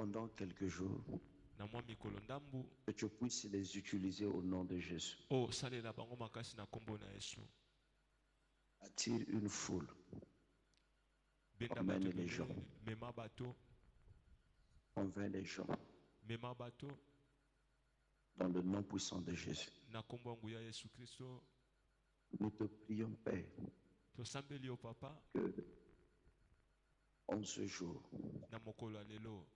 pendant quelques jours, na mwa mikolo ndambu que tu puisses les utiliser au nom de Jésus. osalela bango makasi na nkombo na Yesu. Attire une foule. Benda Emmène bato les ebele, gens. mema bato, Convainc les gens mema bato dans le nom puissant de Jésus. na nkombo yangu ya Yesu Kristo. Nous te prions, Père, Tosambeli yo papa que en ce jour, na mokolo ya lelo,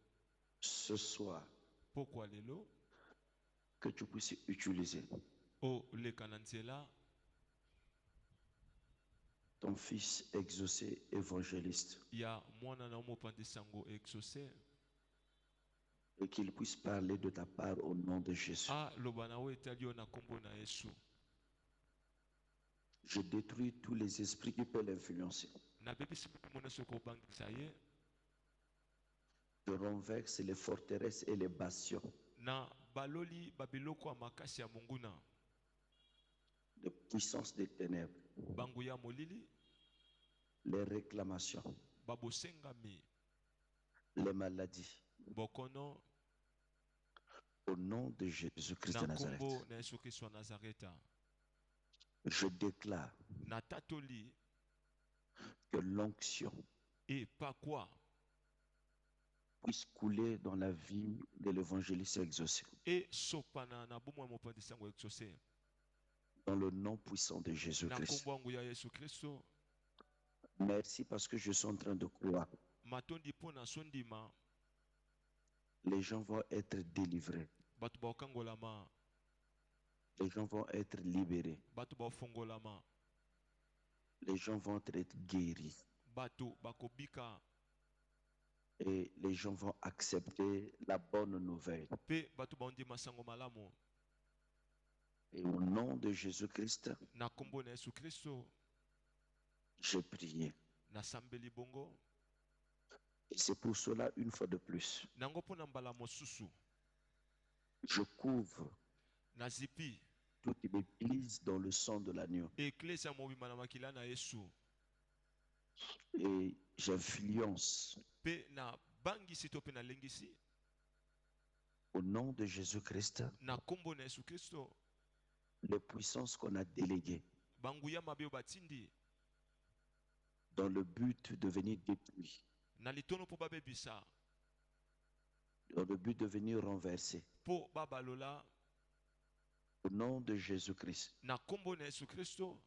ce soir, poko ya lelo que tu puisses utiliser oleka na nzela ton fils exaucé évangéliste ya mwana na mopandisa yango exaucé et qu'il puisse parler de ta part au nom de Jésus. aloba na yo etali yo na nkombo na Yesu. Je détruis tous les esprits qui peuvent l'influencer. nabebisi mona soki obangisa ye Je renverse les forteresses et les bastions na baloli babiloko ya makasi ya monguna, de puissance des ténèbres, bango ya molili, les réclamations, babosengami, les maladies. bokono, Au nom de Jésus-Christ na de Nazareth, nkombo na Yesu Kristo ya Nazareta, je déclare na tatoli que l'onction epakwa puisse couler dans la vie de l'évangéliste exaucé. esopana na bomoi ya mopandisi yango exaucé, Dans le nom puissant de na Jésus-Christ. nkombo yangu ya Yesu Kristo. Merci parce que je suis en train de croire. Matondi mpo na sondima, Les gens vont être délivrés. bato bakangolama, Les gens vont être libérés. bato bafongolama, Les gens vont être guéris. bato bakobika, Et les gens vont accepter la bonne nouvelle. pe bato baondima sango malamu. Et au nom de Jésus-Christ, Na nkombo na Yesu Kristo j'ai prié. nasambeli bongo. Et c'est pour cela, une fois de plus, Nango mpo na mbala mosusu je couvre nazipi toute l'église dans le sang de l'agneau. eklesi ya mobimba na makila na Yesu, Et j'influence pe na bangisi to pe na lengisi au nom de Jésus-Christ na nkombo na Yesu Kristo les puissances qu'on a déléguées banguya mabe oyo batindi dans le but de venir détruire, na litono mpo babebisa, dans le but de venir renverser. mpo babalola. Au nom de Jésus-Christ, Na nkombo na Yesu Kristo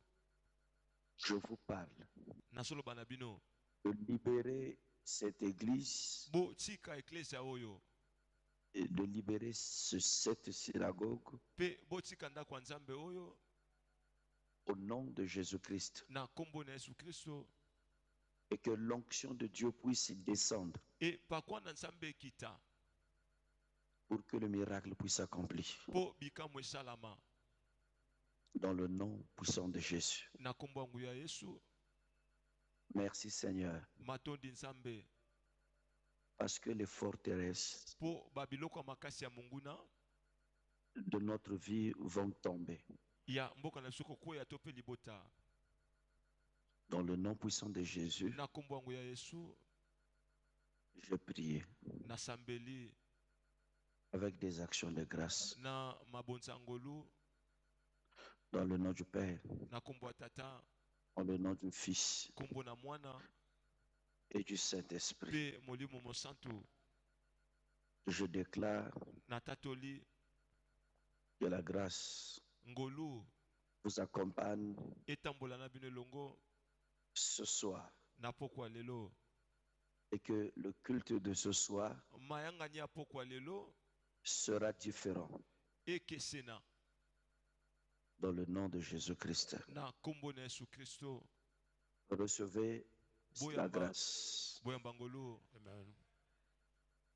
je vous parle nasoloba na bino, de libérer cette église botika eklesia oyo, et de libérer cette synagogue pe botika ndako ya Nzambe oyo au nom de Jésus-Christ, na nkombo na Yesu Kristo, et que l'onction de Dieu puisse descendre e pakwa na Nzambe ekita pour que le miracle puisse s'accomplir. mpo bikamwa esalama Dans le nom puissant de Jésus. na nkombo yangu ya Yesu. Merci Seigneur, Matondi Nzambe parce que les forteresses mpo babiloko ya makasi ya monguna de notre vie vont tomber. ya mboka na biso kokwea to mpe libota Dans le nom puissant de Jésus, na nkombo yangu ya Yesu. j'ai prié Nasambeli avec des actions de grâce. na mabonza ngolu Dans le nom du Père, na nkombo ya Tata, dans le nom du Fils nkombo na Mwana et du Saint-Esprit. mpe Molimo Mosantu. Je déclare Na tatoli que la grâce ngolu vous accompagne etambola na bino elongo ce soir na pokwa lelo, et que le culte de ce soir mayangani ya pokwa lelo sera différent. ekesena Dans le nom de Jésus-Christ, na nkombo na Yesu Kristo. recevez la Boyamba, grâce. boyamba ngolu. Amen.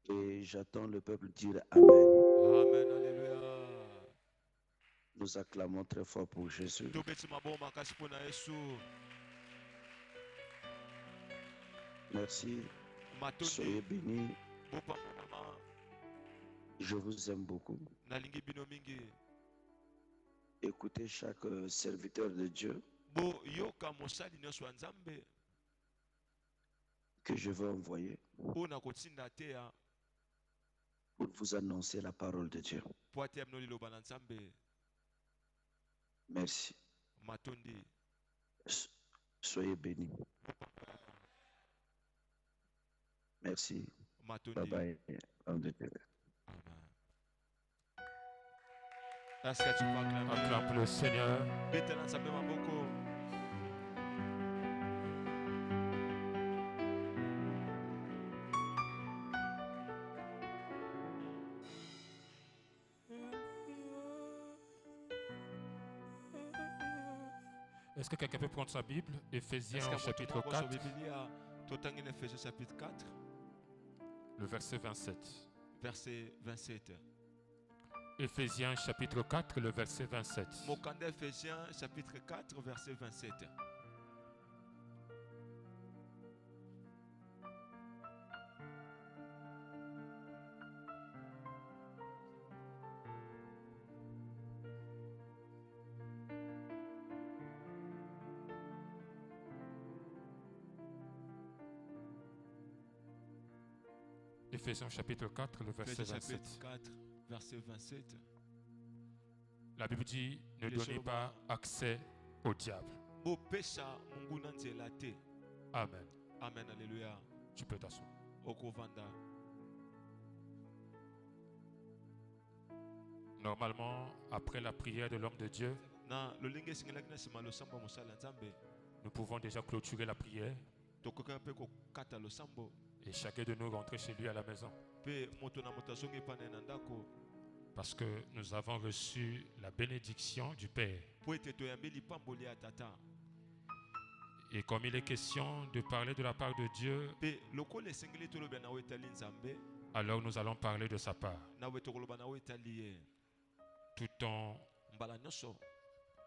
Et j'attends le peuple dire Amen. Amen, alléluia. Nous acclamons très fort pour Jésus. Tobeti mabo makasi mpo na Yesu. Merci. Soyez Matondi bénis. bopamama Je vous aime beaucoup. nalingi bino mingi. Écoutez chaque serviteur de Dieu Boyoka mosali nyonso ya que je vais envoyer. oyo nakotinda te ya pour vous annoncer la parole de Dieu. po atia bino liloba na Nzambe. Merci. Matondi. Soyez bénis. Merci. Matondi. Bye bye. Homme de Dieu. Amen. Est-ce que tu peux acclamer? Acclame le Seigneur. Bête na Nzambe maboko. Est-ce que quelqu'un peut prendre sa Bible? Éphésiens Est-ce que chapitre 4, Éphésiens chapitre 4, le verset 27. verset 27. Éphésiens chapitre 4, le verset 27. Mokanda Éphésiens chapitre 4, verset 27. Éphésiens chapitre 4, le verset Éphésiens 27. chapitre 4, verset 27. La Bible dit, ne Les donnez choses pas accès au diable. Bopesha Mungu na nzela te. Amen. Amen, alléluia. Tu peux t'asseoir. Okovanda. Normalement, après la prière de l'homme de Dieu, Na lolinge singelaki na sima losambo mosala Nzambe. nous pouvons déjà clôturer la prière Tokoka pe ko kata losambo. et chacun de nous rentrer chez lui à la maison. Pe moto na moto azongi pana na ndako. Parce que nous avons reçu la bénédiction du Père. Po ete toyambeli pamboli ya tata. Et comme il est question de parler de la part de Dieu, Pe lokola esengeli toloba na wetali Nzambe. alors nous allons parler de sa part. Na wetokoloba na wetali ye. Tout en Mbala nyonso.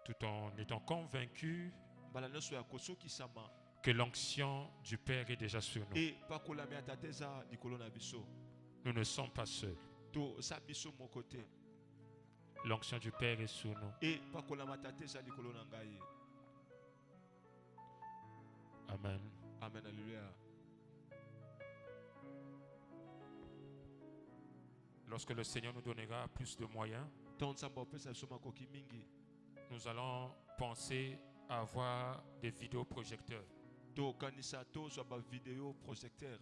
tout en étant convaincu Mbala nyonso ya kosokisama. que l'onction du Père est déjà sur nous. E pakolami ya tata eza likolo na biso. Nous ne sommes pas seuls. To sa biso moko te. L'onction du Père est sur nous. E pakolama tata eza likolo na ngai. Amen. Amen, alléluia. Lorsque le Seigneur nous donnera plus de moyens, Ton Nzambe opesa biso makoki mingi. nous allons penser à avoir des vidéoprojecteurs Tokanisa tozwa ba video projecteur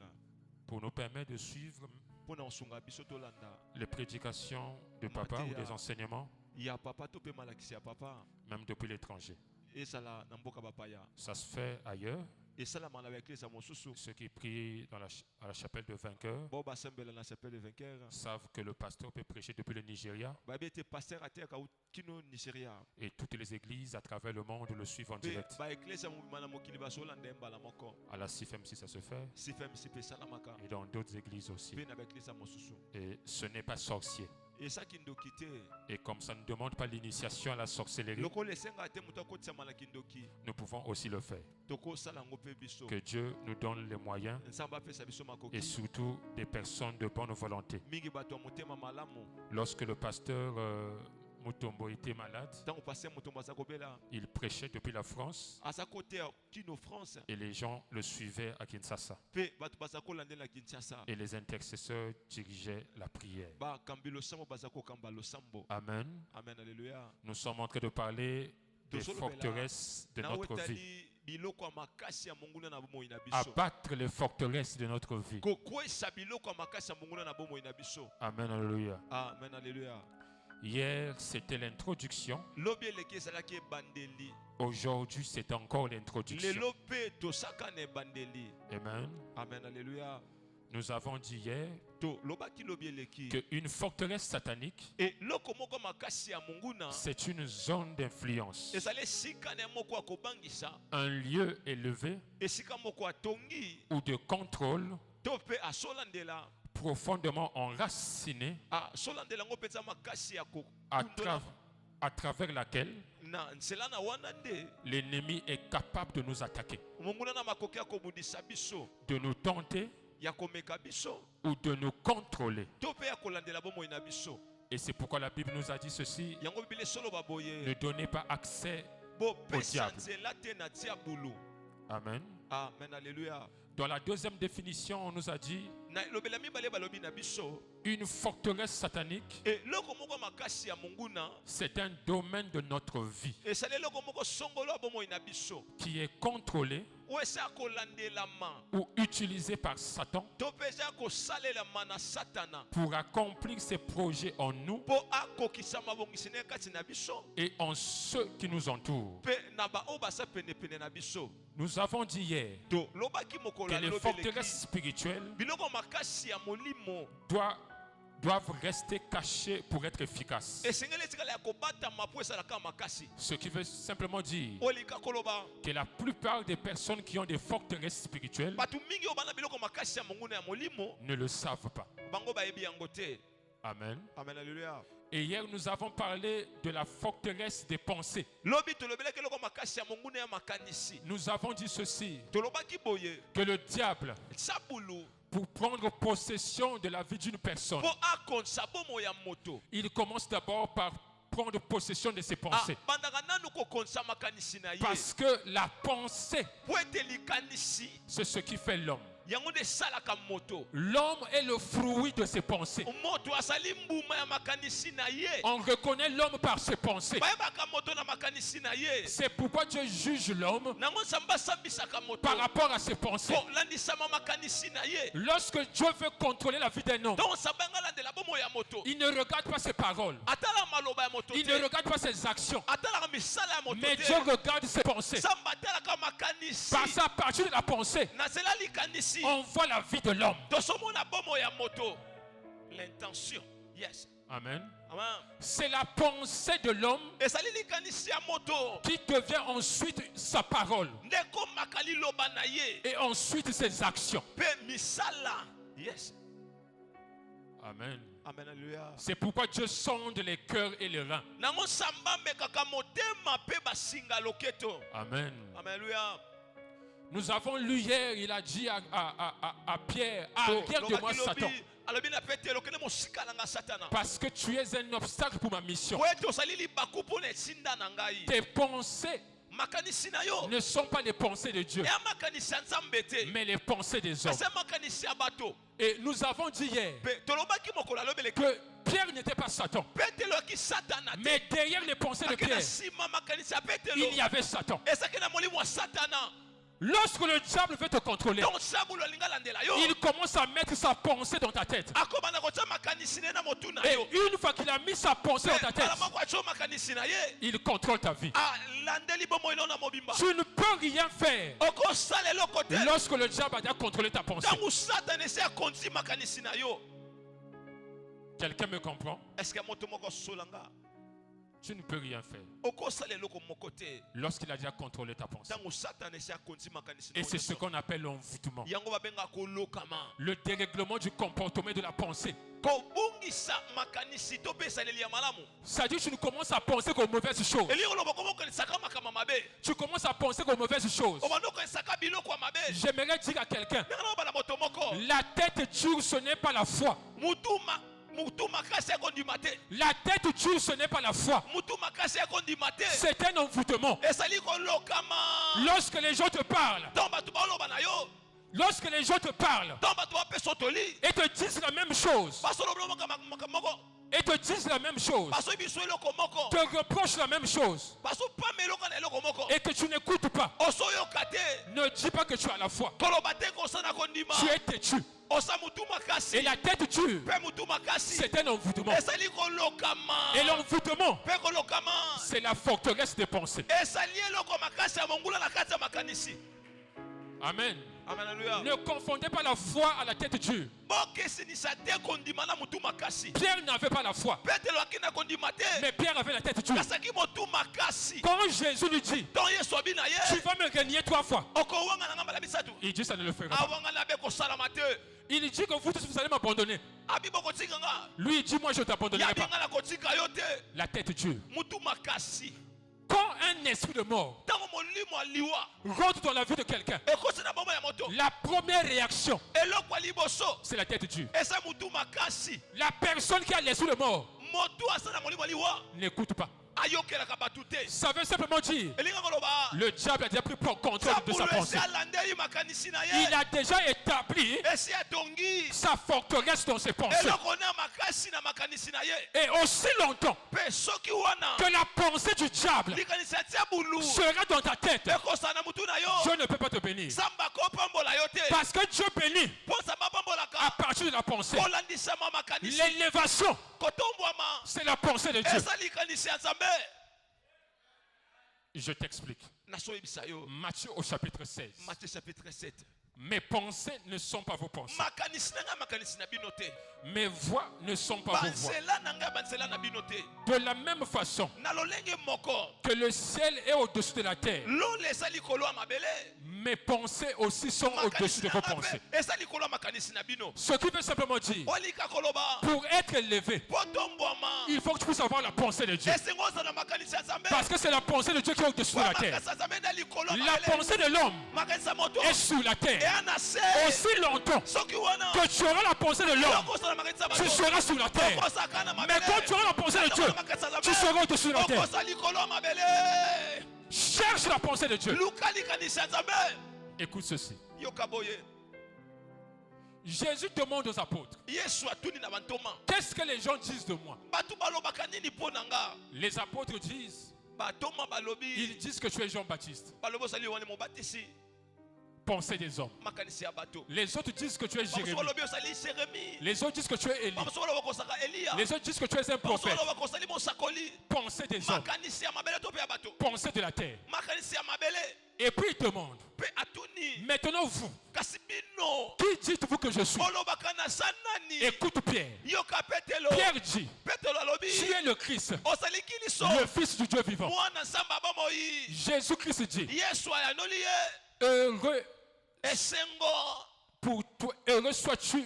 pour nous permettre de suivre mpona kosunga biso tolanda les prédications de papa ou des enseignements, ya papa to pe malakisi ya papa même depuis l'étranger. ezala na mboka bapaya Ça se fait ailleurs. esalama na baeklise mosusu Ceux qui prient à la chapelle de vainqueurs bo basembela na chapelle de vainqueur savent que le pasteur peut prêcher depuis le Nigeria bayebi ete paster ateyaka kino nigeria et toutes les églises à travers le monde le suivent en mpe direct. baeklise ya mobima na mokili bazolanda ye mbala moko À la CFMC, ça se fait cfmc mpe esalamaka et dans d'autres églises aussi. mpe na baeklise ya mosusu Et ce n'est pas sorcier. esaki ndoki te Et comme ça ne demande pas l'initiation à la sorcellerie, lokola esengaka te moto akotisama na kindoki nous pouvons aussi le faire. tokosala yango mpe biso Que Dieu nous donne les moyens nzambe apesa biso et makoki surtout des personnes de bonne volonté. mingi bato ya motema malamu Lorsque le pasteur Mutombo était malade, ntango paster motombo aza kobela il prêchait depuis la France aza koteya kino france et les gens le suivaient à Kinshasa. mpe bato baza kolandela kinshasa Et les intercesseurs dirigeaient la prière. bakambi losambo baza kokamba losambo. Amen. Amen, alléluia. Nous sommes en train de parler des forteresses de notre vie. nawetali biloko ya makasi ya monguna na bomoi na biso Abattre les forteresses de notre vie. kokwesa biloko ya makasi ya monguna na bomoi na biso. Amen. Alléluia. Amen, alléluia. Hier, c'était l'introduction. lobi eleki ezalaki ebandeli Aujourd'hui, c'est encore l'introduction. lelo mpe tosaka na ebandeli. Amen. Amen, alléluia. Nous avons dit hier to lobaki lobi eleki qu'une forteresse satanique, e loko moko makasi ya monguna c'est une zone d'influence. ezali esika na moko ya kobangisa, Un lieu élevé esika moko atongi ou de contrôle to mpe asolandela profondément enraciné asolandela yango mpenza makasi ya à, kokundona à travers laquelle na nzela na wana nde l'ennemi est capable de nous attaquer, monguna na makoki ya kobundisa biso, de nous tenter ya komeka biso ou de nous contrôler. to mpe ya kolandela bomoi na biso. Et c'est pourquoi la Bible nous a dit ceci: Yango bibele esoloba ne boye donnez pas accès. bopesa diable. nzela te na diabulu. Amen. Amen, alléluia. Dans la deuxième définition, on nous a dit na lobela mibale balobi na biso Une forteresse satanique, Et loko moko makasi ya monguna. c'est un domaine de notre vie Et ça loko moko songolo abomo ina biso. qui est contrôlé Ou esa ko landela ma. ou utilisé par Satan To pesa ko salela mana satana. pour accomplir ses projets en nous Po akokisa mabongisine kati na biso. et en ceux qui nous entourent. Pe na ba o basa pene pene na biso. Nous avons dit hier To lobaki moko que la les lobeleki. forteresses spirituelles Biloko makasi ya molimo. doivent rester cachées pour être efficaces. Esengeli tikala ya kobata mapo esalaka makasi. Ce qui veut simplement dire Olika koloba. que la plupart des personnes qui ont des forteresses spirituelles Batu mingi obana biloko makasi ya monguna ya molimo. ne le savent pas. Bango bayebi yango te. Amen. Amen, alléluia. Et hier, nous avons parlé de la forteresse des pensées. Lobi tolobelaki loko makasi ya monguna ya makanisi. Nous avons dit ceci, Tolobaki boye. que le diable, Sabulu. pour prendre possession de la vie d'une personne, Po akonsa bomo ya moto. il commence d'abord par prendre possession de ses pensées. Bandaka nanu ko konsa makanisi na ye. Parce que la pensée, Po ete likanisi. c'est ce qui fait l'homme. Yango de salaka moto. L'homme est le fruit de ses pensées. Moto asali mbuma ya makanisi na ye. On reconnaît l'homme par ses pensées. Bayebaka moto na makanisi na ye. C'est pourquoi Dieu juge l'homme Nango samba sambisaka moto. par rapport à ses pensées. Po landisama makanisi na ye. Lorsque Dieu veut contrôler la vie d'un homme, Donc sabanga landela bomo ya moto. il ne regarde pas ses paroles, Atala maloba ya moto. il ne regarde pas ses actions, Atala misala ya moto. mais Dieu regarde ses pensées. Samba atala ka makanisi. Parce qu'à partir de la pensée, Na zela likanisi. on voit la vie de l'homme. Tosomona bomo ya moto. L'intention. Yes. Amen. Amen. C'est la pensée de l'homme Esali likanisi ya moto. qui devient ensuite sa parole Ndeko makali loba na ye. et ensuite ses actions. Pe misala. Yes. Amen. Amen, alléluia. C'est pourquoi Dieu sonde les cœurs et les reins. Nango samba mekaka motema pe basinga loketo. Amen. Amen, alléluia. Nous avons lu hier, il a dit à Pierre, regarde-moi Satan, Alobi na Petero kene mosika nanga satana. parce que tu es un obstacle pour ma mission. Po ete osali libaku pona esinda na ngai. Tes pensées Makanisi na yo. ne sont pas les pensées de Dieu, Ya makanisi ya Nzambe te. mais les pensées des hommes. Ese makanisi ya bato. Et nous avons dit hier Pe tolobaki mokolo alobeleki. que Pierre n'était pas Satan, Petero ki satana te. mais derrière les pensées de Akena Pierre, sima makanisi ya Petero. il y avait Satan. Esaki na molimo wa satana. Lorsque le diable veut te contrôler, Donc sabulo linga landela yo. il commence à mettre sa pensée dans ta tête. Akobana kotia makanisi na motu na Et yo. une fois qu'il a mis sa pensée dans ta tête, Alama kwa cho makanisi na ye. il contrôle ta vie. Ah, landeli bomo ino na mobimba. Tu ne peux rien faire Oko sale lokote. lorsque le diable a déjà contrôlé ta pensée. Tangu Satan ese akonzi makanisi na yo. Quelqu'un me comprend? Est-ce que moto moko solanga? Tu ne peux rien faire Oko sale loko mokote. lorsqu'il a déjà contrôlé ta pensée. Tangu Satan ese akonzi makanisi na Et yo. c'est ce qu'on appelle l'envoûtement. Yango babenga ko lokama. Le dérèglement du comportement et de la pensée. Ko bungisa makanisi to pesa leli ya malamu. C'est-à-dire que tu ne commences à penser qu'aux mauvaises choses. Eli ko loboko moko nisaka makama mabe. Tu commences à penser qu'aux mauvaises choses. Obandoko nisaka biloko ya mabe. J'aimerais dire à quelqu'un, Ngana bana moto moko. la tête dure, ce n'est pas la foi. Mutu makasi ya kondima te. La tête dure, ce n'est pas la foi. Mutu makasi ya kondima te. C'est un envoûtement. Esali ko lokama. Lorsque les gens te parlent, Donc batu baloba na yo. lorsque les gens te parlent Donc batu bapeso toli. et te disent la même chose, Baso lobo moko. et te disent la même chose, Baso biso eloko moko. te reprochent la même chose, Baso pa meloko na eloko moko. et que tu n'écoutes pas, Oso yoka te. ne dis pas que tu as la foi. Koloba te kosana kondima. Tu es têtu. Osa mutu makasi. Et la tête dure, Pe mutu makasi. c'est un envoûtement. Esali ko lokama. Et l'envoûtement, Pe ko lokama. c'est la forteresse des pensées. Esali eloko makasi ya mongula na kati ya makanisi. Amen. Amen, alléluia. Ne confondez pas la foi à la tête dure. Bokesinisa te kondima na mutu makasi. Pierre n'avait pas la foi, Petelo akina kondima te. mais Pierre avait la tête dure. Kasaki mutu makasi. Quand Jésus lui dit, Don Yesu abi na tu ye. vas me renier 3 fois, Oko wanga na ngamba la bisatu. il dit, ça ne le fera pas. Awanga na be kosalama te. Il dit que vous tous, vous allez m'abandonner. Abi bokotika nga. Lui, il dit, moi, je ne t'abandonnerai Yabi pas. nga na kotika yo te. La tête dure. Mutu makasi. Quand un esprit de mort Tango molimo aliwa. rentre dans la vie de quelqu'un, Ekosi na bomo ya moto. la première réaction, Eloko liboso. c'est la tête dure. Esa mutu makasi. La personne qui a l'esprit de mort Motu asana molimo aliwa. n'écoute pas. ayokelaka bato te. Ça veut simplement dire, Elinga koloba le diable a déjà pris contrôle de sa sabulu pensée. esi alandeli makanisi na Il ye a déjà établi esi atongi sa forteresse dans ses pensées. eloko na makasi na makanisi na ye Et aussi longtemps mpe soki wana que la pensée du diable likanisi atia bulu sera dans ta tête, ekosala na mutu na yo Dieu ne peut pas te bénir. samba kopambola yo te Parce que Dieu bénit mpo samba à pambolaka partir de la pensée. kolandisama makanisi L'élévation, kotombwama c'est la pensée de Dieu. eza likanisi ya nzambe. Je t'explique. nasoyebisa yo Matthieu au chapitre 16. Matthieu chapitre 7 Mes pensées ne sont pas vos pensées. makanisi na ngai makanisi na bino te Mes voix ne sont pas vos voix. banzela na ngai banzela na bino te De la même façon na lolenge moko que le ciel est au-dessus de la terre, lole eza likolo ya mabele mes pensées aussi sont au-dessus de vos pensées. eza likolo ya makanisi na bino Ce qui veut simplement dire, olika koloba pour être élevé, po tombwama il faut que tu puisses avoir la pensée de Dieu. esengo oza na makanisi ya nzambe Parce que c'est la pensée de Dieu qui est au-dessus de la terre. makasi ya nzambe na likolo ya La mabele pensée de l'homme makanisi ya moto est sur la terre. eya na se Aussi longtemps soki wana que tu auras la pensée de l'homme, okosala makanisi ya tu bato seras sur la terre. okosaka na Mais quand tu auras la pensée de Dieu, tu seras au-dessus de la terre. okosa likolo ya mabele Cherche la pensée de Dieu. luka likanisi ya nzambe Écoute ceci. yoka boye Jésus demande aux apôtres, yesu atuni na bantoma qu'est-ce que les gens disent de moi? bato balobaka nini mpo na nga Les apôtres disent, batoma balobi ils disent que tu es Jean-Baptiste, balobi osali wani mobatisi pensée des hommes. makanisi ya bato Les autres disent que tu es bamosu Jérémie. balobi osali jeremi Les autres disent que tu es Élie. bamosu balobi okosaka eliya Les autres disent que tu es un bamosu prophète. balobi okosali mosakoli Pensée des hommes. makanisi ya mabele to mpe ya bato Pensée de la terre. makanisi ya mabele Et puis il demande, mpe atuni maintenant vous, kasi bino qui dites-vous que je suis? olobaka na sa nani Écoute Pierre. yoka petelo Pierre dit, petelo alobi tu es le Christ, osaliki liso le Fils du Dieu vivant. mwana nzambe abomoi Jésus-Christ dit, yesu ayanoli ye heureux esengo pour toi, heureux sois-tu,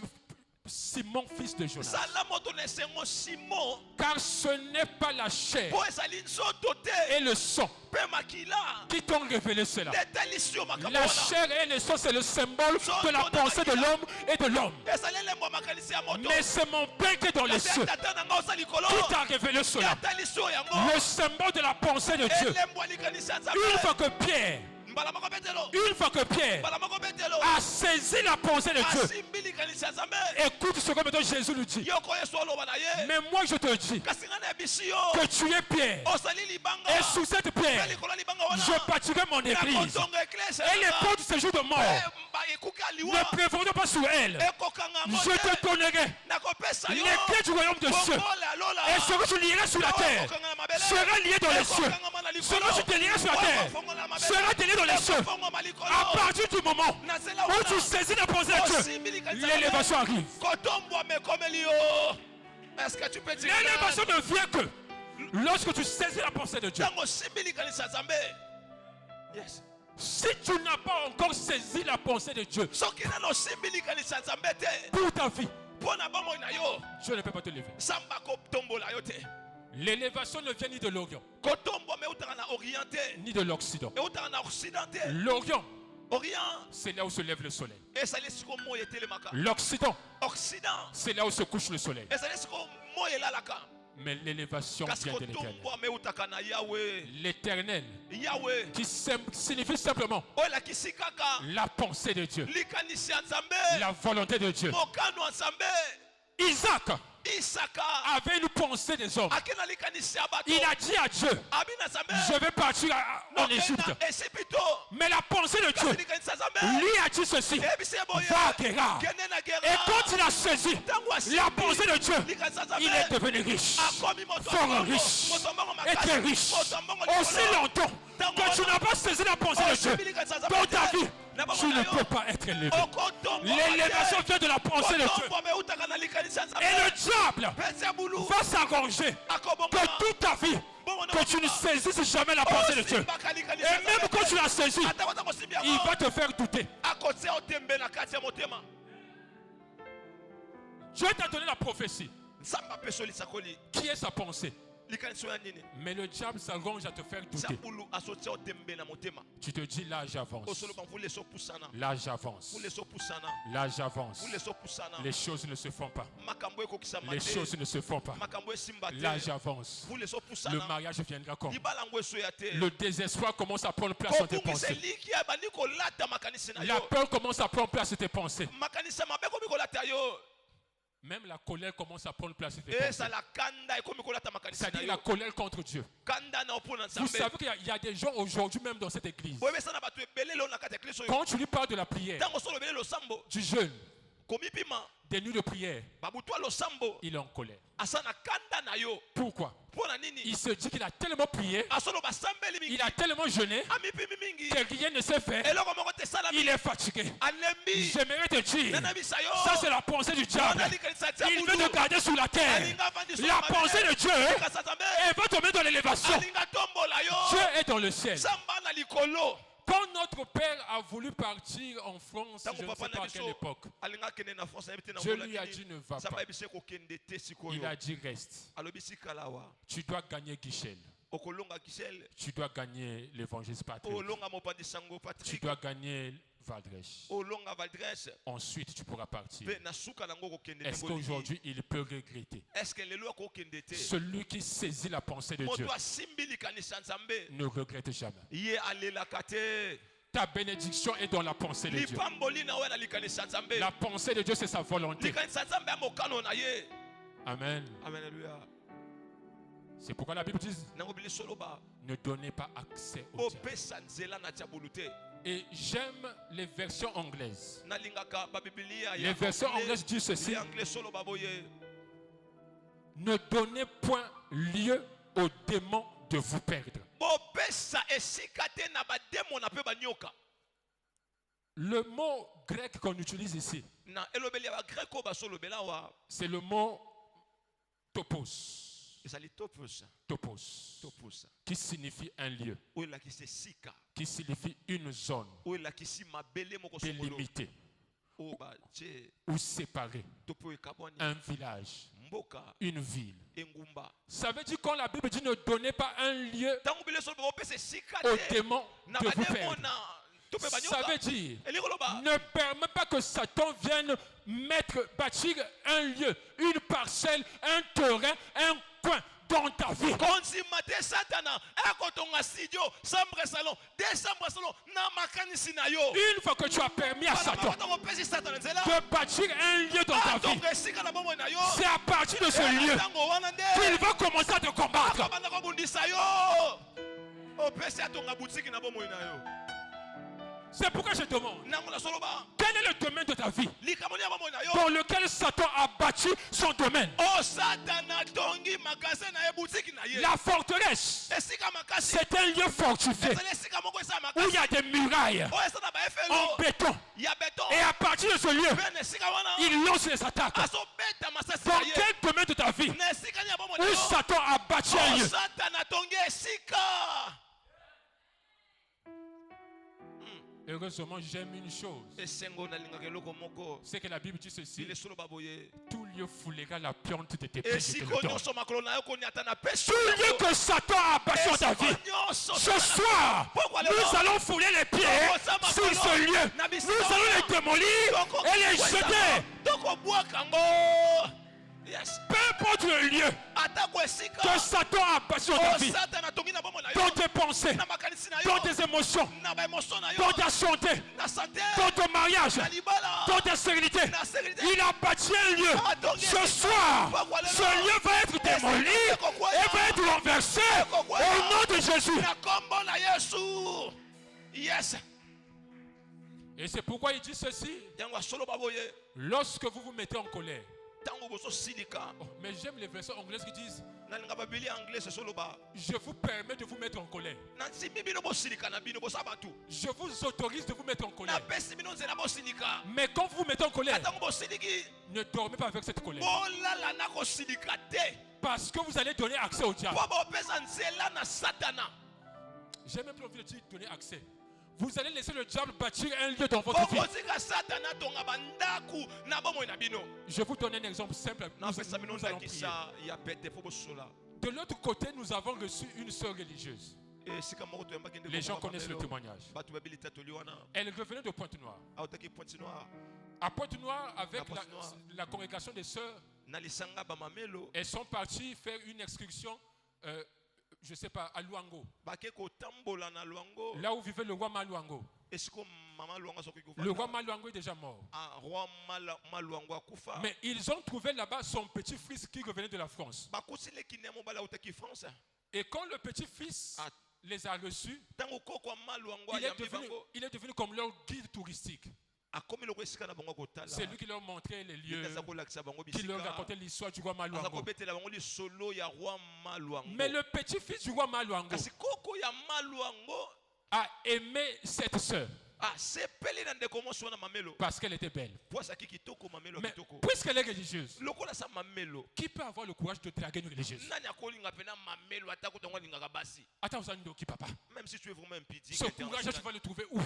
Simon, fils de Jonas. zala moto na esengo simon Car ce n'est pas la chair mpo ezali nzoto te et le sang mpe makila qui t'ont révélé cela. etalisi yo makambo La wana chair et le sang, c'est le symbole de la pensée de l'homme et de l'homme. ezali elembo ya makanisi ya moto Mais c'est mon Père qui est dans les kasi cieux tata na nga oza likolo qui t'a révélé cela. etalisi yo yango Le symbole de la pensée de Dieu. elembo ya likanisi ya Une nzambe fois que Pierre, mbala moko betelo une fois que Pierre mbala moko betelo a saisi la pensée de Dieu, asimbi likanisi ya nzambe écoute ce que maintenant Jésus nous dit. yoko yesu oloba na ye Mais moi je te dis kasi ngai nayebisi yo que tu es Pierre. osali libanga Et sous cette mpe pierre, likolo ya libanga wana je bâtirai mon église. nakotonga eklese Et les portes de ce jour de mort ekuki ne aliwa prévaudront pas sur elle. ekokanga yango Je te te donnerai nakopesa les yo clés du royaume des cieux. bongole alola Et ce que tu lieras sur la terre sera lié dans les cieux. Ce que tu délieras sur la terre sera délié dans les cieux. À partir du moment où tu saisis la pensée de Dieu, l'élévation arrive. kotombwa mekomeli yo est-ce que tu peux dire L'élévation ne vient que lorsque tu saisis la pensée de Dieu. ntango osimbi likanisi ya nzambe yes Si tu n'as pas encore saisi la pensée de Dieu soki nano osimbi likanisi ya nzambe te pour ta vie, mpo na bomoi na yo Dieu ne peut pas te lever. nzambe akotombola yo te L'élévation ne vient ni de l'Orient, kotombwa me eutaka na orient te ni de l'Occident. eutaka na occident te L'Orient, orient c'est là où se lève le soleil. ezali esiko moi etelemaka L'Occident, occident c'est là où se couche le soleil. ezali esiko moi elalaka Mais l'élévation kasi vient de l'Éternel. kotombwa me eutaka na yawe L'Éternel, yawe qui signifie simplement oyo elakisi kaka la pensée de Dieu, likanisi ya nzambe la volonté de Dieu. mokano ya nzambe Isaac isaka avait une pensée des hommes. ake na likanisi ya bato Il a dit à Dieu, abi na nzambe je vais partir en Égypte. nokenda esipito Mais la pensée de kasi Dieu likanisi ya nzambe lui a dit ceci, eyebisi ye boye va à Guérard. kende na Et gera quand il a saisi ntango la pensée de Dieu, likanisi ya nzambe il est devenu riche, akomi moto fort mbongo, riche, moto mbongo et très makasi riche. moto mbongo Aussi likolo. longtemps que tu n'as pas saisi la pensée de Dieu, Osimbi likanisi ya nzambe dans ta te. vie, Na bongo tu na ne yo. peux pas être élevé. Okotombwa L'élévation te. vient de la pensée de Dieu. Kotombwa me eutaka na likanisi ya nzambe Et le diable pesa bulu va s'arranger akobongola que toute ta vie, que tu ne saisisses jamais la pensée de Dieu. Osimbaka likanisi Et ya même nzambe quand te. tu l'as saisi, ata kota kosimbi il yango va te faire douter. akotia otembe na kati ya motema Dieu t'a donné la prophétie. nzambe apesa lisakoli Qui est sa pensée? Mais le diable s'arrange à te faire douter. Tu te dis, là j'avance. Là j'avance. Là j'avance. Les choses ne se font pas. Les choses ne se font pas. Là j'avance. Le mariage viendra quand? Le désespoir commence à prendre place dans tes pensées. La peur commence à prendre place dans tes pensées. Même la colère commence à prendre place dans tes pensées. C'est-à-dire la colère contre Dieu. Vous savez qu'il y a des gens aujourd'hui même dans cette église. Quand tu lui parles de la prière, du jeûne, des nuits de prière, il est en colère. Pourquoi? Il se dit qu'il a tellement prié, il a tellement jeûné, que rien ne s'est fait. Il est fatigué. J'aimerais te dire, ça c'est la pensée du diable. Il veut te garder sous la terre. La pensée de Dieu, elle veut te mettre dans l'élévation. Dieu est dans le ciel. Quand notre père a voulu partir en France, je ne sais pas à quelle époque, Dieu lui a dit ne va pas. Il a dit reste. Tu dois gagner Guichel. Tu dois gagner l'évangéliste Patrick. Tu dois gagner Valdrèche. Ensuite, tu pourras partir. Est-ce qu'aujourd'hui, il peut regretter? Celui qui saisit la pensée de Dieu ne regrette jamais. Ta bénédiction est dans la pensée de Dieu. La pensée de Dieu, c'est sa volonté. Amen. C'est pourquoi la Bible dit ne donnez pas accès au diable. Et j'aime les versions anglaises. Les versions anglaises disent ceci: ne donnez point lieu aux démons de vous perdre. Le mot grec qu'on utilise ici, c'est le mot topos. Topos, qui signifie un lieu, qui signifie une zone délimitée ou séparée, un village, une ville. Ça veut dire quand la Bible dit ne donnez pas un lieu aux démons de vous perdre. Ça veut dire ne permet pas que Satan vienne bâtir un lieu, une parcelle, un terrain, un coin dans ta vie. Une fois que tu as permis à Satan de bâtir un lieu dans ta vie, c'est à partir de ce lieu qu'il va commencer à te combattre. C'est pourquoi je demande, quel est le domaine de ta vie dans lequel Satan a bâti son domaine? La forteresse, c'est un lieu fortifié où il y a des murailles en béton. Et à partir de ce lieu, il lance les attaques. Dans quel domaine de ta vie où Satan a bâti un lieu? Heureusement, j'aime une chose. C'est que la Bible dit ceci: tout lieu foulera la piante de tes pieds. Tout lieu que Satan a bâti dans ta vie, ce soir, nous allons fouler les pieds sur ce lieu. Nous allons les démolir et les jeter. Peu importe le lieu que Satan a bâti dans ta vie, dans tes pensées, dans tes émotions, dans ta santé, dans ton mariage, dans ta sérénité, il a bâti un lieu. Ce soir, ce lieu va être démoli et va être renversé au nom de Jésus. Et c'est pourquoi il dit ceci: lorsque vous vous mettez en colère. Mais j'aime les versions anglaises qui disent: je vous permets de vous mettre en colère. Je vous autorise de vous mettre en colère. Mais quand vous vous mettez en colère, ne dormez pas avec cette colère. Parce que vous allez donner accès au diable. J'ai même envie de dire donner accès. Vous allez laisser le diable bâtir un lieu dans votre vie. Je vous donne un exemple simple. Nous allons prier. De l'autre côté, nous avons reçu une sœur religieuse. Les gens connaissent le témoignage. Elle revenait de Pointe-Noire. À Pointe-Noire, avec la congrégation des sœurs, elles sont parties faire une excursion, je ne sais pas, à Luango. Là où vivait le roi Maluango. Le roi Maluango est déjà mort. Mais ils ont trouvé là-bas son petit-fils qui revenait de la France. Et quand le petit-fils les a reçus, il est devenu comme leur guide touristique. C'est lui qui leur montrait les lieux, qui leur racontait l'histoire du roi Maluango. Mais le petit-fils du roi Maluango a aimé cette sœur. Parce qu'elle était belle. Mais puisqu'elle est religieuse, qui peut avoir le courage de draguer une religieuse? Attends, qui papa? Même si tu es vraiment impédique, ce courage, tu vas le trouver où?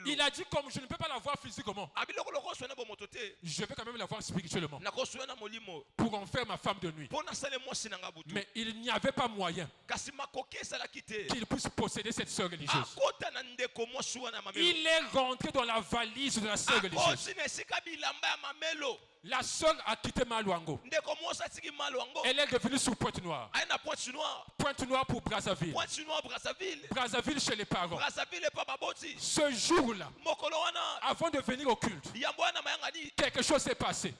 Il a dit, comme je ne peux pas la voir physiquement, je vais quand même la voir spirituellement pour en faire ma femme de nuit. Mais il n'y avait pas moyen qu'il puisse posséder cette sœur religieuse. Il est rentré dans la valise de la sœur religieuse. La sœur a quitté Maluango. Elle est revenue sur Pointe-Noire. Pointe-Noire pour Brazzaville. Brazzaville chez les parents. Ce jour-là, avant de venir au culte, quelque chose s'est passé.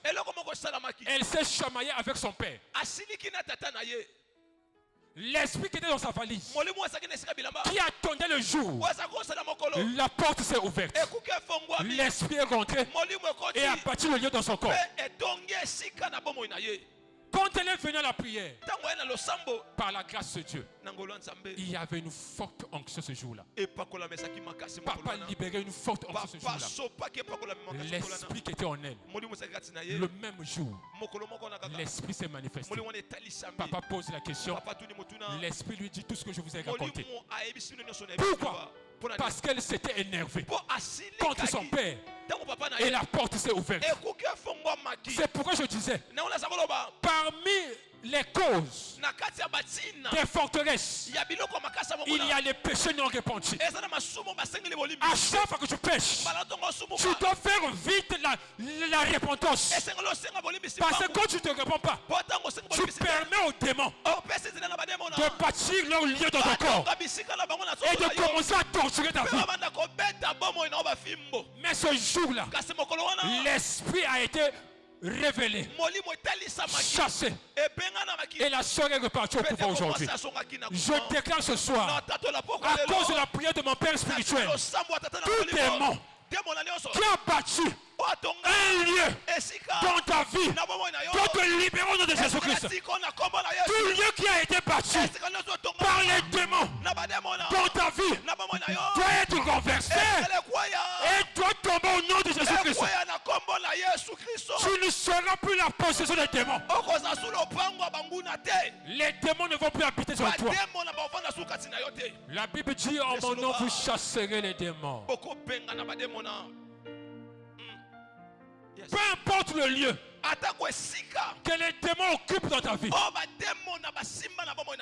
Elle s'est chamaillée avec son père. L'esprit qui était dans sa valise, qui attendait le jour, la porte s'est ouverte. L'esprit est rentré et a bâti le lieu dans son corps. Quand elle est venue à la prière, par la grâce de Dieu, il y avait une forte onction ce jour-là. Papa libérait une forte onction ce jour-là. L'esprit qui était en elle, le même jour, l'esprit s'est manifesté. Papa pose la question. L'esprit lui dit tout ce que je vous ai raconté. Pourquoi? Parce qu'elle s'était énervée contre son père. Et la porte s'est ouverte. C'est pourquoi je disais, parmi les causes des forteresses, il y a les péchés non répandus. À chaque fois que tu pêches, tu dois faire vite la repentance. Parce que quand tu ne te réponds pas, tu permets aux démons de bâtir leur lieu dans ton corps et de commencer à torturer ta vie. Mais ce jour-là, l'esprit a été révélé, chassé, et la sœur est repartie au pouvoir aujourd'hui. Je déclare ce soir, à cause de la prière de mon père spirituel, tout démon qui a battu un lieu dans ta vie, doit te libérer au nom de Jésus-Christ. Tout lieu qui a été battu par les démons dans ta vie doit être renversé et doit tomber au nom de Jésus-Christ. Tu ne seras plus la possession des démons. Les démons ne vont plus habiter sur toi. La Bible dit, en mon nom vous chasserez les démons. Peu importe le lieu que les démons occupent dans ta vie,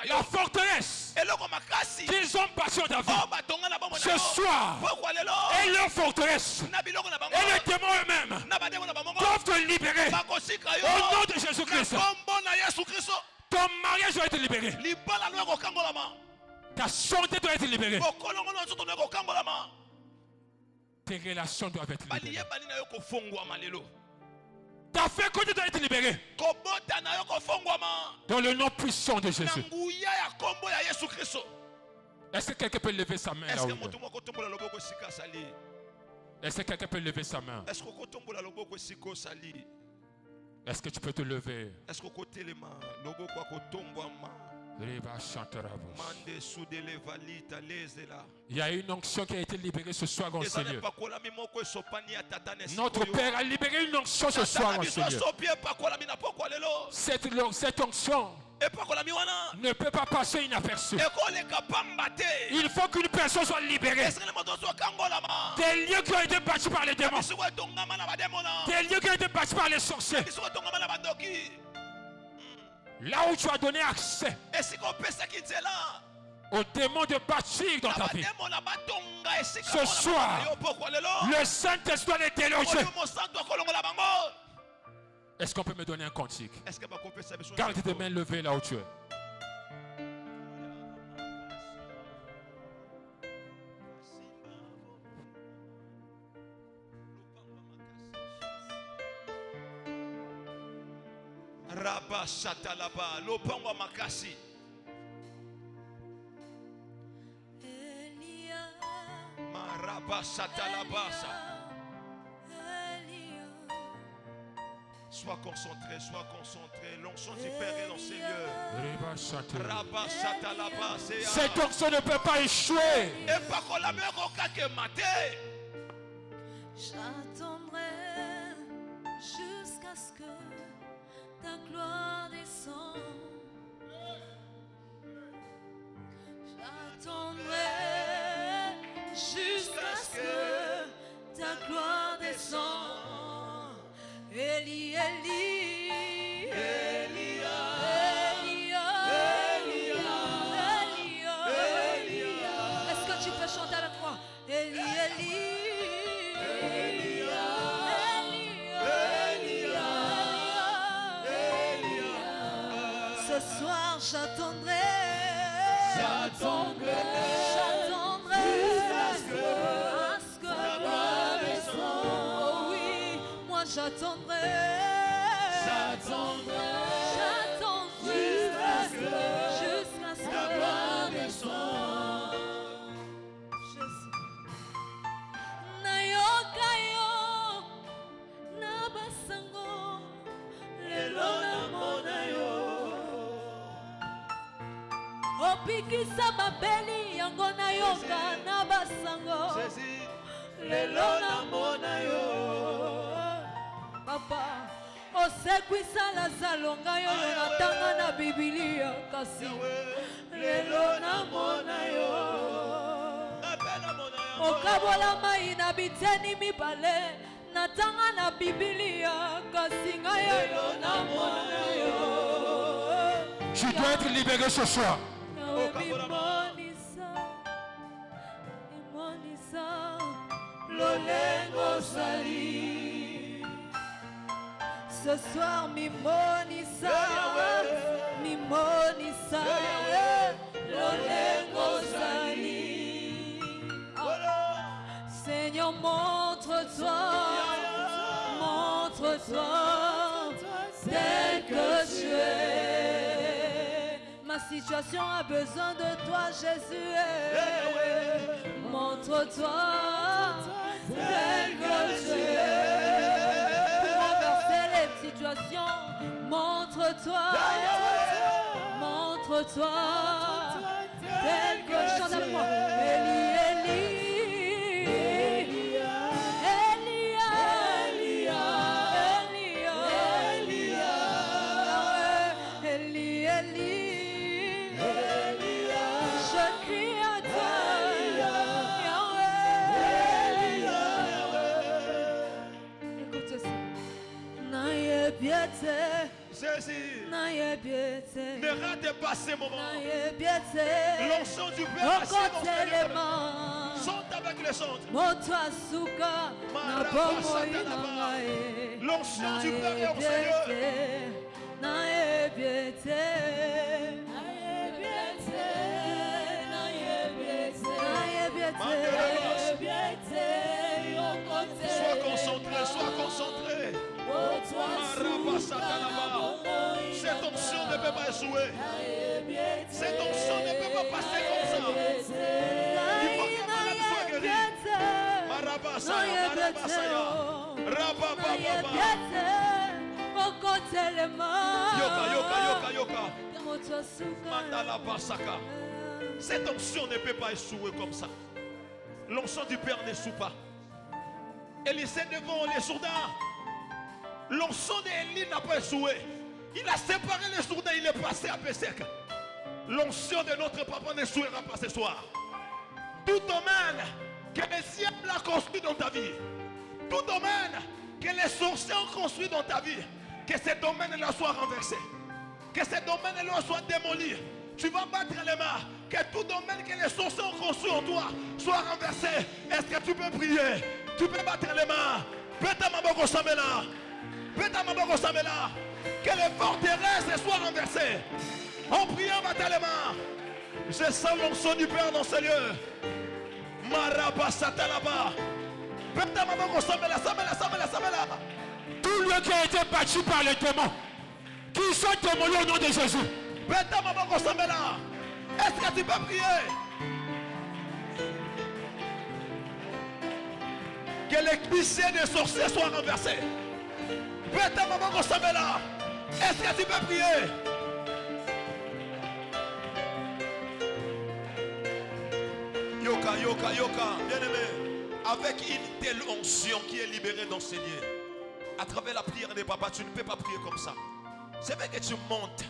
la forteresse qu'ils ont bâtie dans ta vie, ce soir, et leur forteresse, et les démons eux-mêmes doivent te libérer au nom de Jésus-Christ. Ton mariage doit être libéré. Ta santé doit être libérée. Tes relations doivent être libérées. Ta fécondité doit être libérée. Dans le nom puissant de Jésus. Est-ce que quelqu'un peut lever sa main là où il est? Est-ce que quelqu'un peut lever sa main? Est-ce que tu peux te lever? Il y a une onction qui a été libérée ce soir en ce lieu. Notre Père a libéré une onction ce soir en ce lieu. Cette onction ne peut pas passer inaperçue. Il faut qu'une personne soit libérée. Des lieux qui ont été bâtis par les démons. Des lieux qui ont été bâtis par les sorciers. Là où tu as donné accès aux démons de bâtir dans ta vie. Ce soir, le Saint-Esprit est délogé. Est-ce qu'on peut me donner un cantique? Garde tes mains levées là où tu es. Rabba Shatalaba, Lopangwa Makasi. Maraba Shatalabasa. Sois concentré. L'onction du Père est dans ces lieux. Rabba Shatalaba. Cette onction ne peut pas échouer. Et pas qu'on la meurt au cas que maté. J'attendrai jusqu'à ce que ta gloire descende. J'attendrai jusqu'à ce que ta gloire descende. Eli, Eli, Elia, Elia, Elia, Elia. Est-ce que tu peux chanter avec moi? Eli, Eli. Ce soir j'attendrai jusqu'à ce que ta gloire descende. Oh oui, moi j'attendrai jusqu'à ce que ta gloire descende. Jésus. Nayoka yo na basango lelo na mona yo. Opikisa mabeli yango na yoka na basango lelo na mona yo. Papa osekwisa Lazaro ngai oyo natanga na Biblia kasi lelo na mona yo. Okabola mai na biteni mibale natanga na Biblia kasi ngai oyo na mona yo. Tu dois être libéré ce soir. Ce soir, Mimonisa, Mimonisa, Lolengo Sali. Seigneur, montre-toi tel que tu es. Ma situation a besoin de toi, Jésus. Montre-toi tel que tu es. Pour renverser les situations, montre-toi tel que je chante avec moi. Eli, Eli. Ne ratez pas ces moments. L'onction du Père chante avec le centre. L'onction du Père est au Seigneur. Sois concentré. Cette onction ne peut pas échouer. Cette onction ne peut pas passer comme ça. Il faut que malade soit guéri. Yoka. Mandala Basaka. Cette onction ne peut pas échouer comme ça. L'onction du Père n'échoue pas. Élisée devant les soldats. L'onction d'Élie n'a pas échoué. Il a séparé les soldats, il est passé à Pessec. L'onction de notre papa n'échouera pas ce soir. Tout domaine que le ciel a construit dans ta vie, tout domaine que les sorciers ont construit dans ta vie, que ce domaine-là soit renversé. Que ces domaines-là soient démolis. Tu vas battre les mains. Que tout domaine que les sorciers ont construit en toi soit renversé. Est-ce que tu peux prier? Tu peux battre les mains. Que les forteresses soient renversées. En priant, battez les mains. Je sens l'onction du Père dans ce lieu. Marabasatalaba. Tout lieu qui a été battu par les démons, qui soit démoli au nom de Jésus. Est-ce que tu peux prier? Que les clichés des sorciers soient renversés. Est-ce que tu peux prier? Yoka, yoka, yoka, bien-aimé, avec une telle onction qui est libérée dans ces lieux, à travers la prière des papas, tu ne peux pas prier comme ça. C'est vrai que tu montes.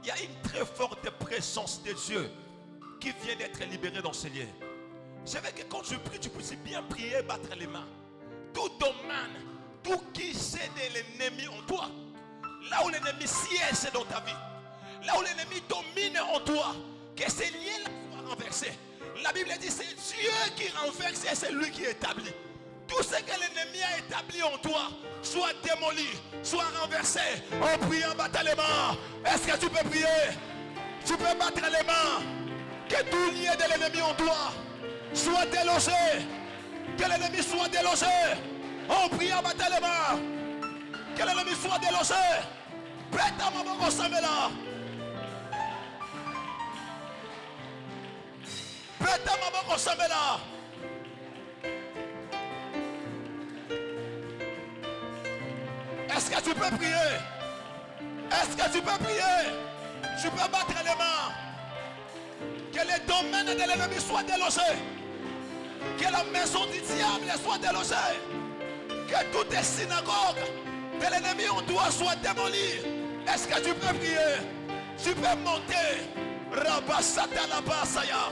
Il y a une très forte présence de Dieu qui vient d'être libérée dans ces lieux. C'est vrai que quand tu pries, tu peux aussi bien prier, battre les mains. Tout domaine, tout qui c'est de l'ennemi en toi, là où l'ennemi siège dans ta vie, là où l'ennemi domine en toi, que ces liens-là soient renversés. La Bible dit c'est Dieu qui renverse et c'est lui qui établit. Tout ce que l'ennemi a établi en toi soit démoli, soit renversé. En priant, battre les mains. Est-ce que tu peux prier? Tu peux battre les mains. Que tout lien de l'ennemi en toi soit délogé. Que l'ennemi soit délogé. En priant, battre les mains. Que l'ennemi soit délogé. Pète maman Samela. Pète maman Samela. Est-ce que tu peux prier? Est-ce que tu peux prier? Tu peux battre les mains. Que les domaines de l'ennemi soient délogés. Que la maison du diable soit délogée. Que toutes les synagogues de l'ennemi en toi soient démolies. Est-ce que tu peux prier? Tu peux monter. Rabasatalabasaya.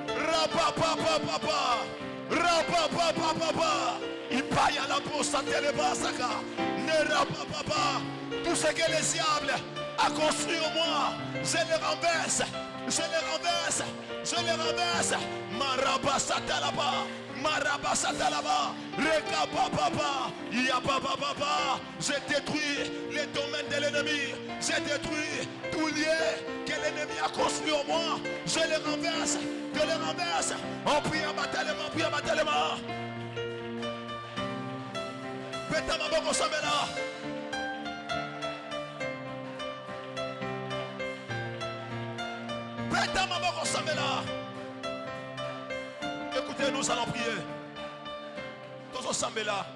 Rabapapapapa. Rabapapapapa. Ipaya la bossa telebasaka. Tout ce que les diables a construit en moi, je les renverse, je les renverse, je les renverse. Marabasatalaba, Marabasatalaba, Rekapapapa, Yapapapapa. Je détruis les domaines de l'ennemi, je détruis tout lien que l'ennemi a construit en moi, je les renverse, je les renverse. On prie à batalement, prie à batalement. Pète ma boca Samela. Pète ma boca Samela. Écoutez, nous allons prier. Tous ensemble là,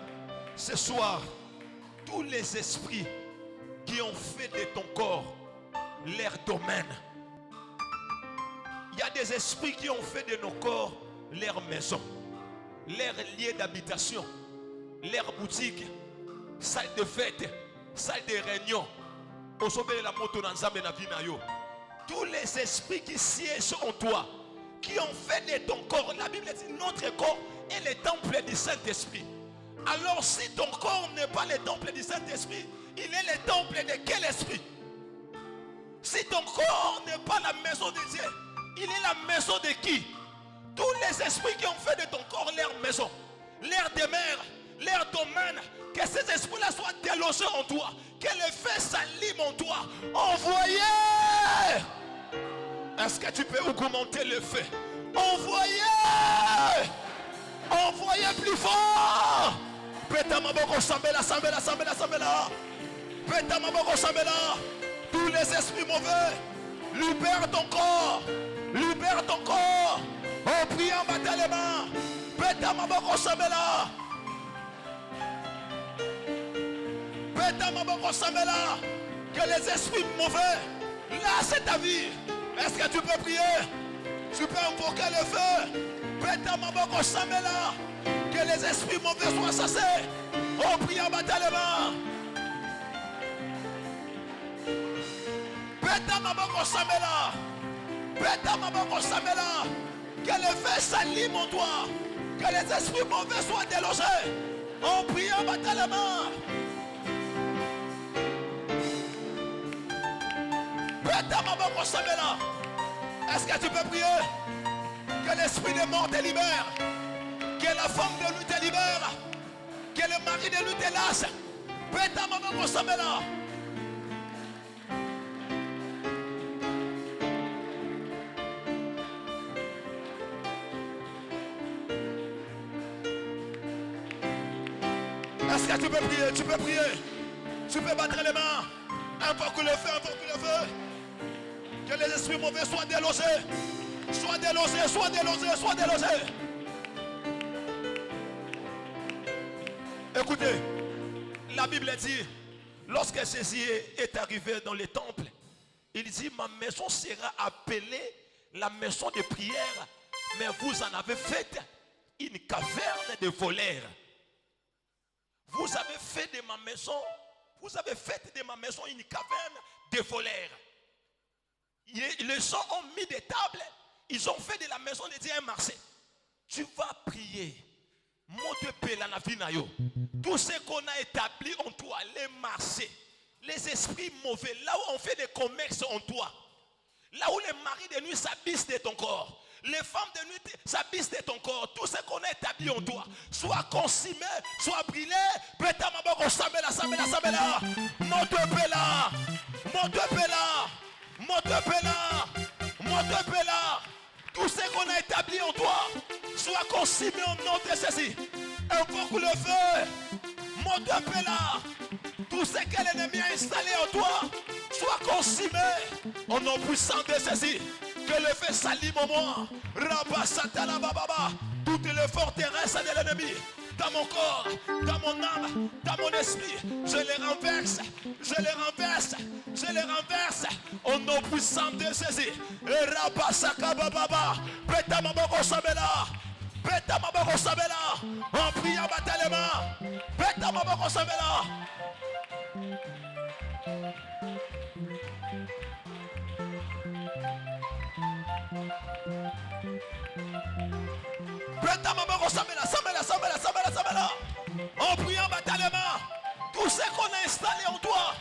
ce soir, tous les esprits qui ont fait de ton corps leur domaine. Il y a des esprits qui ont fait de nos corps leur maison, leur lieu d'habitation, leur boutique, salle de fête, salle de réunion. Tous les esprits qui siègent en toi, qui ont fait de ton corps, la Bible dit notre corps est le temple du Saint-Esprit. Alors si ton corps n'est pas le temple du Saint-Esprit, il est le temple de quel esprit? Si ton corps n'est pas la maison de Dieu, il est la maison de qui? Tous les esprits qui ont fait de ton corps leur maison, leur demeure, leur domaine, que ces esprits-là soient délogés en toi, que le feu s'allume en toi. Envoyez! Est-ce que tu peux augmenter le feu? Envoyez! Envoyez plus fort! Pétamaboko Sambela, Sambela, Sambela, Sambela. Pétamaboko Sambela. Tous les esprits mauvais, libère ton corps, libère ton corps. En priant, battez les mains. Pétamaboko Sambela. Pétamaboko Sambela. Que les esprits mauvais lâchent ta vie. Est-ce que tu peux prier? Tu peux invoquer le feu. Pétamaboko Sambela. Que les esprits mauvais soient chassés. En priant, battez les mains. Pétamaboko Sambela. Pétamaboko Sambela. Que le feu s'allume en toi. Que les esprits mauvais soient délogés. En priant, battez les mains. Est-ce que tu peux prier? Que l'esprit de mort te libère. Que la femme de lui te libère. Que le mari de lui te lâche. Peta maman Rosamela. Est-ce que tu peux prier? Tu peux prier. Tu peux battre les mains. Invoque le feu, invoque le feu. Que les esprits mauvais soient délogés. Soient délogés, soient délogés, soient délogés. Écoutez, la Bible dit, lorsque Jésus est arrivé dans le temple, il dit, ma maison sera appelée la maison de prière, mais vous en avez fait une caverne de voleurs. Vous avez fait de ma maison une caverne de voleurs. Les gens ont mis des tables, ils ont fait de la maison de Dieu un marché. Tu vas prier. Tout ce qu'on a établi en toi, les marchés, les esprits mauvais, là où on fait des commerces en toi, là où les maris de nuit s'abissent de ton corps, les femmes de nuit s'abissent de ton corps, tout ce qu'on a établi en toi, soit consumé, soit brûlé, tout ce qu'on a établi en toi, soit consumé au nom de Jésus. Invoque le feu. Tout ce que l'ennemi a installé en toi, soit consumé au nom puissant de Jésus. Que le feu s'allume en moi. Toutes les forteresses de l'ennemi, dans mon corps, dans mon âme, dans mon esprit, je les renverse, je les renverse, je les renverse au nom puissant de Jésus. En priant batalement, en priant batalement, tout ce qu'on a installé en toi,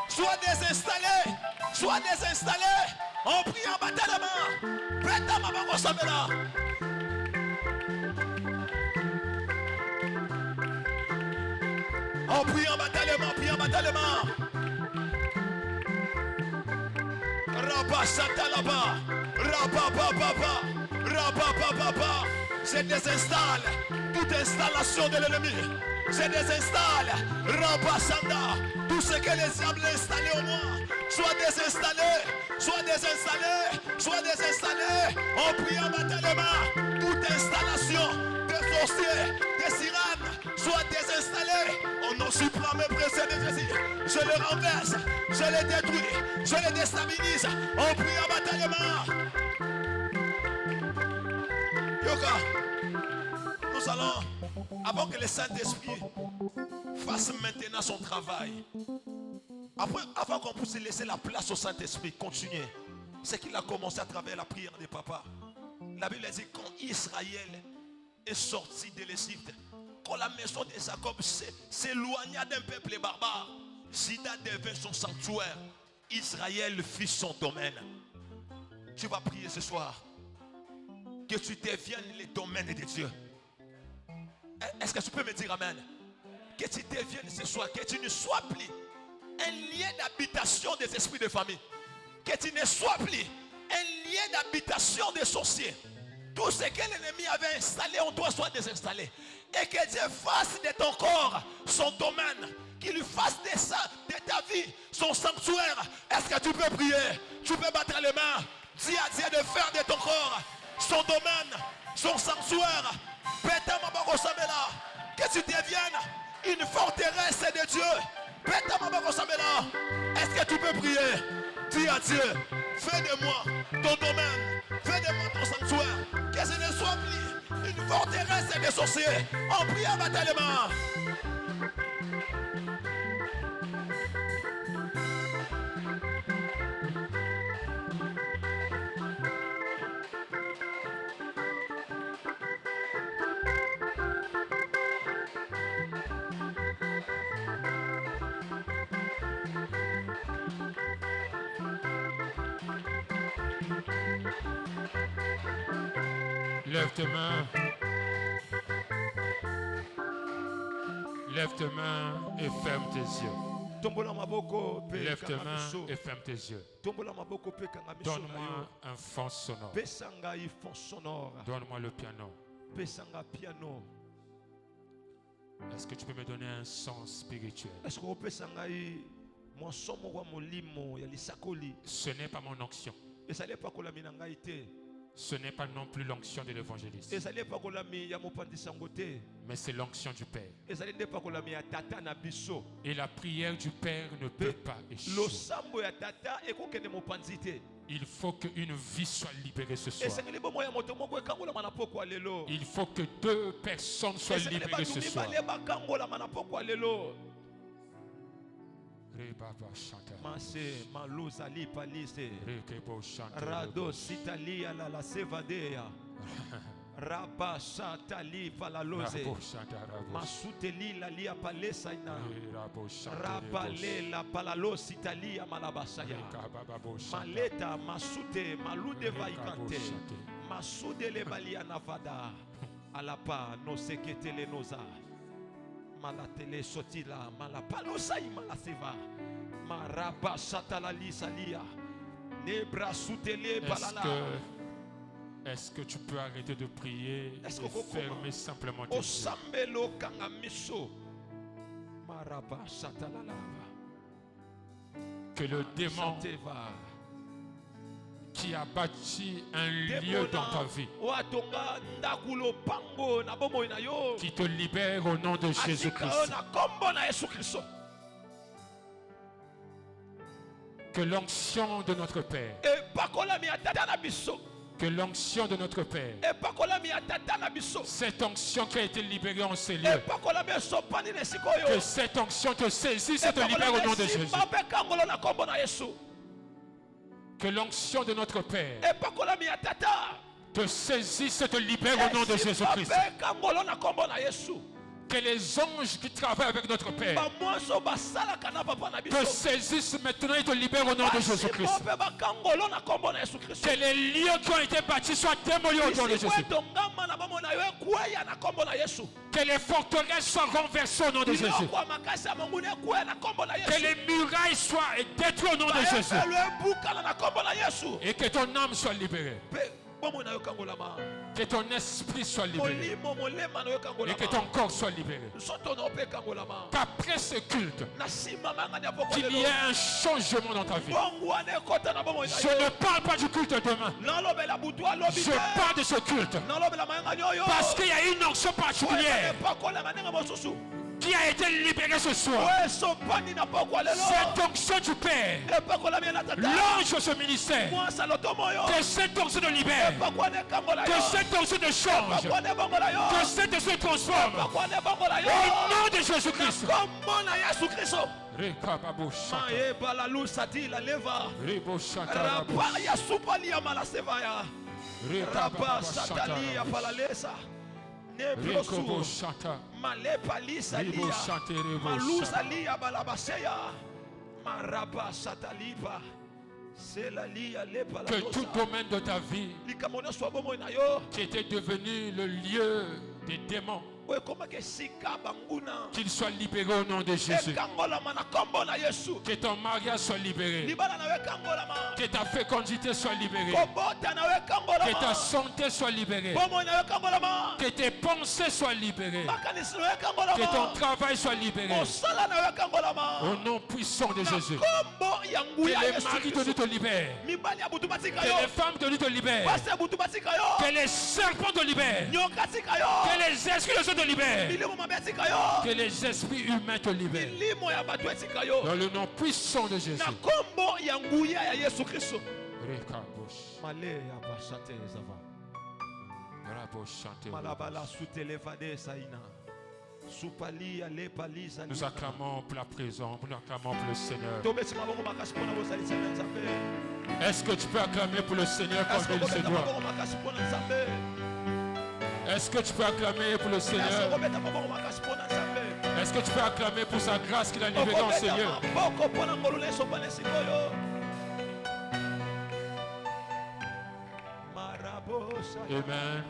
soit désinstallé, soit désinstallé, en priant batalement, en priant batalement, priant batalement. Je désinstalle toute installation de l'ennemi. Je désinstalle tout ce que les diables ont installé en moi. Soit désinstallé, soit désinstallé, soit désinstallé. En priant batalement, toute installation de sorciers, de sirènes, soit désinstallée. Au nom suprême et précieux de Jésus, je le renverse, je le détruis, je le déstabilise. En priant batalement. Yoka, nous allons, avant que le Saint-Esprit fasse maintenant son travail, avant qu'on puisse laisser la place au Saint-Esprit, continuer ce qu'il a commencé à travers la prière des papas. La Bible dit quand Israël est sorti de l'Égypte, quand la maison de Jacob s'éloigna d'un peuple barbare, Juda devint son sanctuaire, Israël fit son domaine. Tu vas prier ce soir que tu deviennes le domaine de Dieu. Est-ce que tu peux me dire amen? Que tu deviennes ce soir, que tu ne sois plus un lien d'habitation des esprits de famille. Que tu ne sois plus un lien d'habitation des sorciers. Tout ce que l'ennemi avait installé en toi soit désinstallé. Et que Dieu fasse de ton corps son domaine. Qu'il lui fasse de ta vie son sanctuaire. Est-ce que tu peux prier? Tu peux battre les mains. Dis à Dieu de faire de ton corps son domaine, son sanctuaire. Que tu deviennes une forteresse de Dieu. Est-ce que tu peux prier? Dis à Dieu, fais de moi ton domaine, fais de moi ton sanctuaire. Que ce ne soit plus une forteresse de sorciers. En priant batalement. Lève tes mains. Lève tes mains et ferme tes yeux. Lève tes mains et ferme tes yeux. Donne-moi un fond sonore. Donne-moi le piano. Est-ce que tu peux me donner un son spirituel? Ce n'est pas mon onction. Ce n'est pas non plus l'onction de l'évangéliste. Mais c'est l'onction du Père. Et la prière du Père ne peut pas échouer. Il faut qu'une vie soit libérée ce soir. Il faut que 2 personnes soient libérées ce soir. Mase maluzali palise rado sitalia la sevadea raba satali palalose masuteli la lia palesa ina raba la palalosi italia malabasaya maleta masute malude vaikante masude le balia navada alapa no seketele noza malatele sotila malapalosa imalaseva maraba satalali salia nebra sutele balala. Est-ce que tu peux arrêter de prier et fermer simplement tes yeux? Osambelo kangamiso maraba satalala. Que le démon qui a bâti un lieu dans ta vie, qui te libère au nom de Jésus-Christ. Que l'onction de notre Père, que l'onction de notre Père, cette onction qui a été libérée en ces lieux, que cette onction te saisisse et te libère au nom de Jésus. Que l'onction de notre Père te saisisse et te libère au nom de Jésus-Christ. Que les anges qui travaillent avec notre Père te saisissent maintenant et te libèrent au nom de Jésus-Christ. Que les lieux qui ont été bâtis soient démolis au nom de Jésus. Que les forteresses soient renversées au nom de Jésus. Que les murailles soient détruites au nom de Jésus. Et que ton âme soit libérée. Que ton esprit soit libéré. Et que ton corps soit libéré. Qu'après ce culte, qu'il y ait un changement dans ta vie. Je ne parle pas du culte demain. Je parle de ce culte. Parce qu'il y a une onction particulière qui a été libérée ce soir. Cette onction du Père, l'ange de ce ministère, que cette onction de libère, que cette onction de change, que cette onction de transforme. Au nom de Jésus-Christ. Que tout domaine de ta vie qui était devenu le lieu des démons, qu'il soit libéré au nom de Jésus. Que ton mariage soit libéré. Que ta fécondité soit libérée. Que ta santé soit libérée. Que tes pensées soient libérées. Que ton travail soit libéré. Au nom puissant de Jésus. Que les maris de Dieu te libèrent. Que les femmes de Dieu te libèrent. Que les serpents te libèrent. Que les esprits de Dieu te libèrent. Que les esprits humains te libèrent. Dans le nom puissant de Jésus. Nous acclamons pour la présence, nous acclamons pour le Seigneur. Est-ce que tu peux acclamer pour le Seigneur comme il se doit? Est-ce que tu peux acclamer pour le Seigneur? Est-ce que tu peux acclamer pour sa grâce qu'il a libérée en Seigneur? Amen.